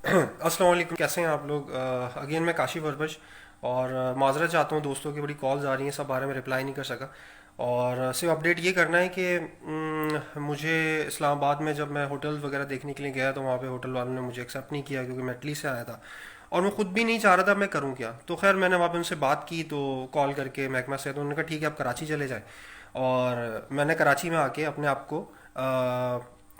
अस्सलाम वालेकुम, कैसे हैं आप लोग? अगेन मैं काशिफ अरबज। और माजरत चाहता हूँ, दोस्तों की बड़ी कॉल्स आ रही हैं, सब बारे में रिप्लाई नहीं कर सका। और सिर्फ अपडेट ये करना है कि मुझे इस्लामाबाद में जब मैं होटल वगैरह देखने के लिए गया तो वहाँ पे होटल वालों ने मुझे एक्सेप्ट नहीं किया, क्योंकि मैं इटली से आया था और मैं ख़ुद भी नहीं चाह रहा था मैं करूँ क्या। तो खैर मैंने वहाँ पे उनसे बात की, तो कॉल करके महकमा से, तो उन्होंने कहा ठीक है आप कराची चले जाएँ। और मैंने कराची में आके अपने आप को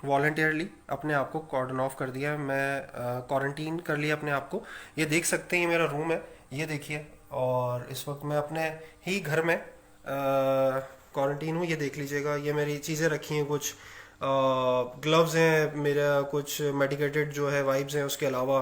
वॉल्टियरली अपने आप को कॉर्डन ऑफ कर दिया है। मैं क्वारंटीन कर लिया अपने आप को। ये देख सकते हैं, ये मेरा रूम है, ये देखिए। और इस वक्त मैं अपने ही घर में क्वारंटीन हूँ, ये देख लीजिएगा। ये मेरी चीज़ें रखी हैं, कुछ ग्लव्स हैं, मेरा कुछ मेडिकेटेड जो है वाइप्स हैं, उसके अलावा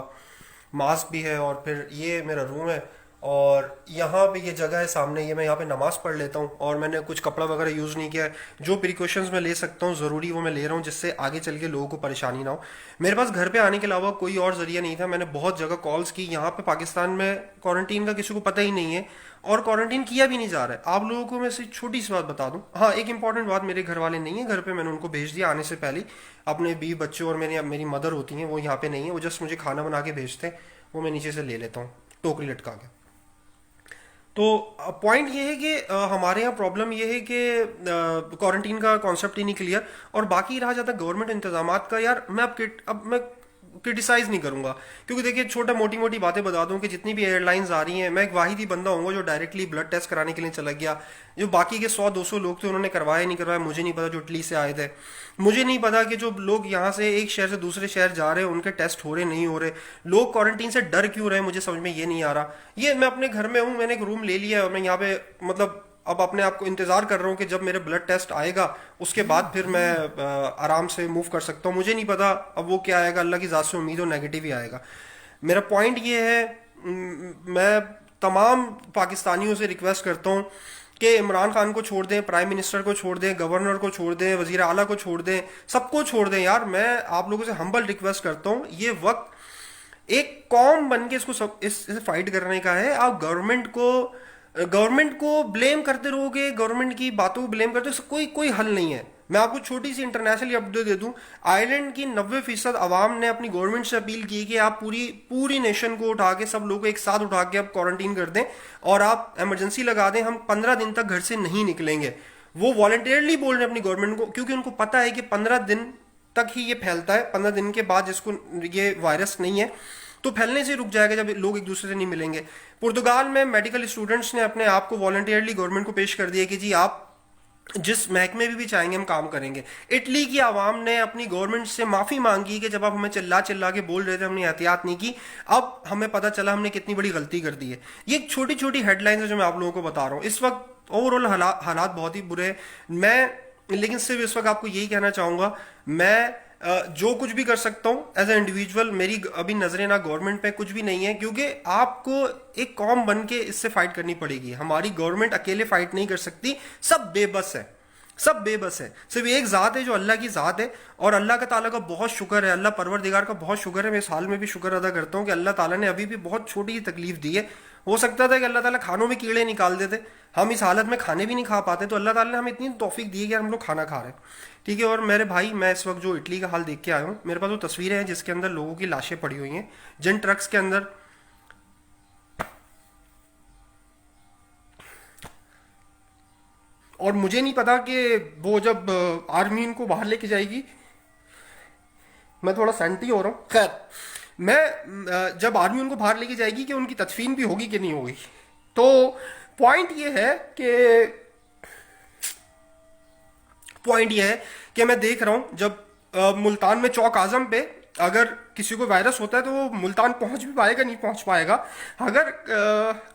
मास्क भी है। और फिर ये मेरा रूम है, और यहाँ पे ये जगह है सामने, ये मैं यहाँ पे नमाज़ पढ़ लेता हूँ। और मैंने कुछ कपड़ा वगैरह यूज़ नहीं किया है। जो प्रिकॉशंस मैं ले सकता हूँ ज़रूरी, वो मैं ले रहा हूँ, जिससे आगे चल के लोगों को परेशानी ना हो। मेरे पास घर पे आने के अलावा कोई और ज़रिया नहीं था। मैंने बहुत जगह कॉल्स की। यहाँ पे पाकिस्तान में क्वारंटीन का किसी को पता ही नहीं है, और क्वारंटीन किया भी नहीं जा रहा है। आप लोगों को मैं सिर्फ छोटी सी बात बता दूं। हाँ, एक इंपॉर्टेंट बात, मेरे घर वाले नहीं है घर पे, मैंने उनको भेज दिया आने से पहले ही। अपने बीवी बच्चों और मेरी मदर होती हैं, वो यहाँ पे नहीं है, वो जस्ट मुझे खाना बना के भेजते हैं, वो मैं नीचे से ले लेता हूँ टोकरी लटका के। तो पॉइंट ये है कि हमारे यहाँ प्रॉब्लम ये है कि क्वारंटीन का कॉन्सेप्ट ही नहीं क्लियर। और बाकी रहा जाता गवर्नमेंट इंतजामात का, यार मैं अब मैं क्रिटिसाइज नहीं करूंगा, क्योंकि देखिए छोटा मोटी मोटी बातें बता दूं कि जितनी भी एयरलाइंस आ रही हैं, मैं एक वाहिद ही बंदा हूँ जो डायरेक्टली ब्लड टेस्ट कराने के लिए चला गया। जो बाकी के 100-200 लोग थे, उन्होंने करवाया नहीं करवाया मुझे नहीं पता, जो इटली से आए थे। मुझे नहीं पता कि जो लोग यहाँ से एक शहर से दूसरे शहर जा रहे हैं, उनके टेस्ट हो रहे नहीं हो रहे। लोग क्वारंटीन से डर क्यों रहे, मुझे समझ में ये नहीं आ रहा। ये मैं अपने घर में हूँ, मैंने एक रूम ले लिया है, और मैं यहाँ पे मतलब अब अपने आप को इंतजार कर रहा हूँ कि जब मेरे ब्लड टेस्ट आएगा उसके बाद फिर मैं आराम से मूव कर सकता हूँ। मुझे नहीं पता अब वो क्या आएगा, अल्लाह की ज़ात से उम्मीद हो नेगेटिव ही आएगा। मेरा पॉइंट ये है, मैं तमाम पाकिस्तानियों से रिक्वेस्ट करता हूँ कि इमरान खान को छोड़ दें, प्राइम मिनिस्टर को छोड़ दें, गवर्नर को छोड़ दें, वजीर आला को छोड़ दें, सबको छोड़ दें। यार मैं आप लोगों से हम्बल रिक्वेस्ट करता हूँ, ये वक्त एक कौम बन के इसको सब इससे फाइट करने का है। आप गवर्नमेंट को ब्लेम करते रहोगे, गवर्नमेंट की बातों को ब्लेम करते रहोगे, कोई कोई हल नहीं है। मैं आपको छोटी सी इंटरनेशनल अपडेट दे दूं। आयरलैंड की 90% आवाम ने अपनी गवर्नमेंट से अपील की कि आप पूरी पूरी नेशन को उठा के, सब लोगों को एक साथ उठा के आप क्वारंटीन कर दें, और आप इमरजेंसी लगा दें, हम 15 दिन तक घर से नहीं निकलेंगे। वो वॉलंटियरली बोल रहे हैं अपनी गवर्नमेंट को, क्योंकि उनको पता है कि 15 दिन तक ही ये फैलता है। 15 दिन के बाद जिसको ये वायरस नहीं है तो फैलने से रुक जाएगा, जब लोग एक दूसरे से नहीं मिलेंगे। पुर्तगाल में मेडिकल स्टूडेंट्स ने अपने आप को वॉलंटियरली गवर्नमेंट को पेश कर दिया कि जी आप जिस महकमे में भी चाहेंगे हम काम करेंगे। इटली की आवाम ने अपनी गवर्नमेंट से माफी मांगी कि जब आप हमें चिल्ला चिल्ला के बोल रहे थे, हमने एहतियात नहीं की, अब हमें पता चला हमने कितनी बड़ी गलती कर दी है। ये छोटी छोटी हेडलाइंस है जो मैं आप लोगों को बता रहा हूँ। इस वक्त ओवरऑल हालात बहुत ही बुरे हैं। मैं लेकिन सिर्फ इस वक्त आपको यही कहना चाहूंगा, मैं जो कुछ भी कर सकता हूं एज ए इंडिविजुअल, मेरी अभी नजरें ना गवर्नमेंट पे कुछ भी नहीं है, क्योंकि आपको एक कौम बन के इससे फाइट करनी पड़ेगी। हमारी गवर्नमेंट अकेले फाइट नहीं कर सकती, सब बेबस है, सब बेबस है। सिर्फ एक ज़ात है जो अल्लाह की ज़ात है, और अल्लाह का ताला का बहुत शुक्र है, अल्लाह परवरदिगार का बहुत शुक्र है। मैं इस हाल में भी शुक्र अदा करता हूँ कि अल्लाह ताला ने अभी भी बहुत छोटी तकलीफ दी है। हो सकता था कि अल्लाह ताला खानों में कीड़े निकाल देते, हम इस हालत में खाने भी नहीं खा पाते, तो अल्लाह ताला ने हमें इतनी तौफीक दी है कि हम लोग खाना खा रहे हैं। ठीक है। और मेरे भाई, मैं इस वक्त जो इटली का हाल देख के आया हूँ, मेरे पास वो तस्वीरें हैं जिसके अंदर लोगों की लाशें पड़ी हुई हैं, जिन ट्रक्स के अंदर। और मुझे नहीं पता कि वो जब आर्मी इनको बाहर लेके जाएगी, मैं थोड़ा सेंटी हो रहा हूँ। खैर, मैं जब आर्मी उनको बाहर लेके जाएगी कि उनकी तदफीन भी होगी कि नहीं होगी। तो पॉइंट ये है कि पॉइंट ये है कि मैं देख रहा हूं, जब मुल्तान में चौक आजम पे अगर किसी को वायरस होता है तो वो मुल्तान पहुंच भी पाएगा, नहीं पहुंच पाएगा। अगर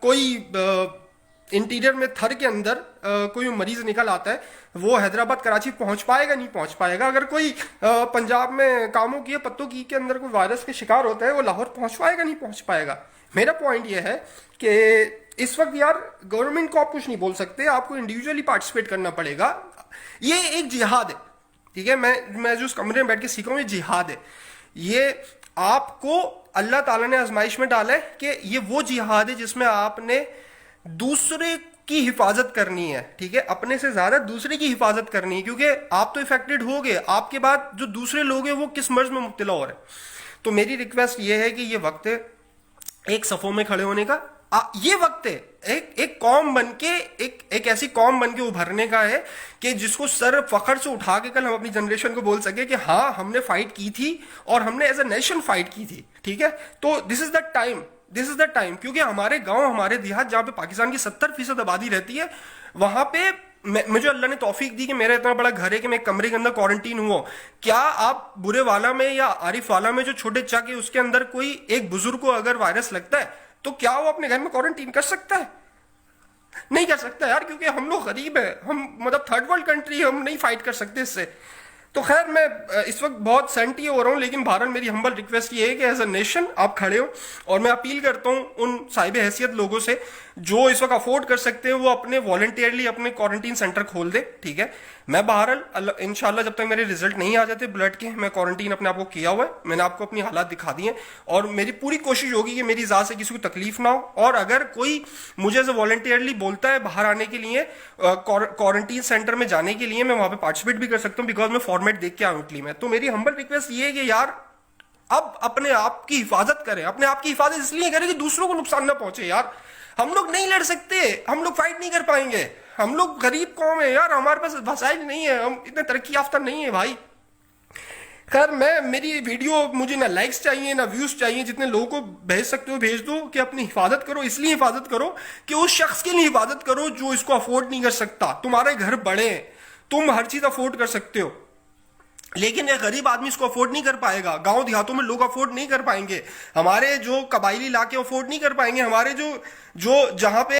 कोई इंटीरियर में थर के अंदर कोई मरीज निकल आता है, वो हैदराबाद कराची पहुंच पाएगा, नहीं पहुंच पाएगा। अगर कोई पंजाब में कामों की पत्तों की के अंदर कोई वायरस के शिकार होता है, वो लाहौर पहुंच पाएगा, नहीं पहुंच पाएगा। मेरा पॉइंट ये है कि इस वक्त यार गवर्नमेंट को आप कुछ नहीं बोल सकते, आपको इंडिविजुअली पार्टिसिपेट करना पड़ेगा। ये एक जिहाद है, ठीक है। मैं जो उस कमरे में बैठ के सीख रहा हूँ, ये जिहाद है। ये आपको अल्लाह ताला ने आजमाइश में डाला है कि ये वो जिहाद है जिसमें आपने दूसरे की हिफाजत करनी है, ठीक है। अपने से ज्यादा दूसरे की हिफाजत करनी है, क्योंकि आप तो इफेक्टेड हो गए, आपके बाद जो दूसरे लोग हैं वो किस मर्ज में मुब्तला हो रहे हैं। تو میری ریکویسٹ یہ ہے کہ یہ وقت ہے ایک صفوں میں کھڑے ہونے کا. یہ وقت ہے ایک قوم بن کے ایک ایسی قوم بن کے ابھرنے کا ہے کہ جس کو سر فخر سے اٹھا کے کل ہم اپنی جنریشن کو بول سکے کہ ہاں ہم نے فائٹ کی تھی اور ہم نے ایز اے نیشن فائٹ کی تھی. ٹھیک ہے, تو دس از دا ٹائم, کیونکہ ہمارے گاؤں ہمارے دیہات جہاں پہ پاکستان کی 70% آبادی رہتی ہے, وہاں پہ مجھے اللہ نے توفیق دی کہ میرا اتنا بڑا گھر ہے کہ میں ایک کمرے کے اندر کوارنٹین ہوا. کیا آپ برے والا میں یا عارف والا میں جو چھوٹے چک ہے اس کے اندر کوئی ایک بزرگ کو اگر وائرس لگتا ہے تو کیا وہ اپنے گھر میں کوارنٹین کر سکتا ہے؟ نہیں کر سکتا یار, کیونکہ ہم لوگ غریب ہیں, ہم مطلب تھرڈ ورلڈ کنٹری, ہم نہیں فائٹ کر سکتے اس سے. تو خیر میں اس وقت بہت سینٹی ہو رہا ہوں, لیکن بہرحال میری ہمبل ریکویسٹ یہ ہے کہ ایز اے نیشن آپ کھڑے ہو, اور میں اپیل کرتا ہوں ان صاحب حیثیت لوگوں سے جو اس وقت افورڈ کر سکتے ہیں وہ اپنے والنٹیئرلی اپنے کوارنٹین سینٹر کھول دیں. ٹھیک ہے, میں بہرحال انشاءاللہ جب تک میرے ریزلٹ نہیں آ جاتے بلڈ کے, میں کوارنٹین اپنے آپ کو کیا ہوا ہے, میں نے آپ کو اپنی حالات دکھا دی ہیں, اور میری پوری کوشش ہوگی کہ میری ذات سے کسی کو تکلیف نہ ہو. اور اگر کوئی مجھے ایز اے والنٹیئرلی بولتا ہے باہر آنے کے لیے, کوارنٹین سینٹر میں جانے کے لیے, میں وہاں پہ پارٹیسپیٹ بھی کر سکتا ہوں, بیکاز میں فارمیٹ دیکھ کے آؤں اٹلی میں. تو میری ہمبل ریکویسٹ یہ ہے کہ یار اب اپنے آپ کی حفاظت کریں. اپنے آپ کی حفاظت اس لیے کریں کہ دوسروں کو نقصان نہ پہنچے. یار ہم لوگ نہیں لڑ سکتے, ہم لوگ فائٹ نہیں کر پائیں گے, ہم لوگ غریب قوم ہیں یار, ہمارے پاس وسائل نہیں ہے, ہم اتنے ترقی یافتہ نہیں ہیں بھائی. خیر میری ویڈیو مجھے نہ لائکس چاہیے نہ ویوز چاہیے, جتنے لوگوں کو بھیج سکتے ہو بھیج دو, کہ اپنی حفاظت کرو. اس لیے حفاظت کرو کہ اس شخص کے لیے حفاظت کرو جو اس کو افورڈ نہیں کر سکتا. تمہارے گھر بڑے ہیں, تم ہر چیز افورڈ کر سکتے ہو, لیکن ایک غریب آدمی اس کو افورڈ نہیں کر پائے گا. گاؤں دیہاتوں میں لوگ افورڈ نہیں کر پائیں گے, ہمارے جو قبائلی علاقے افورڈ نہیں کر پائیں گے, ہمارے جو جہاں پہ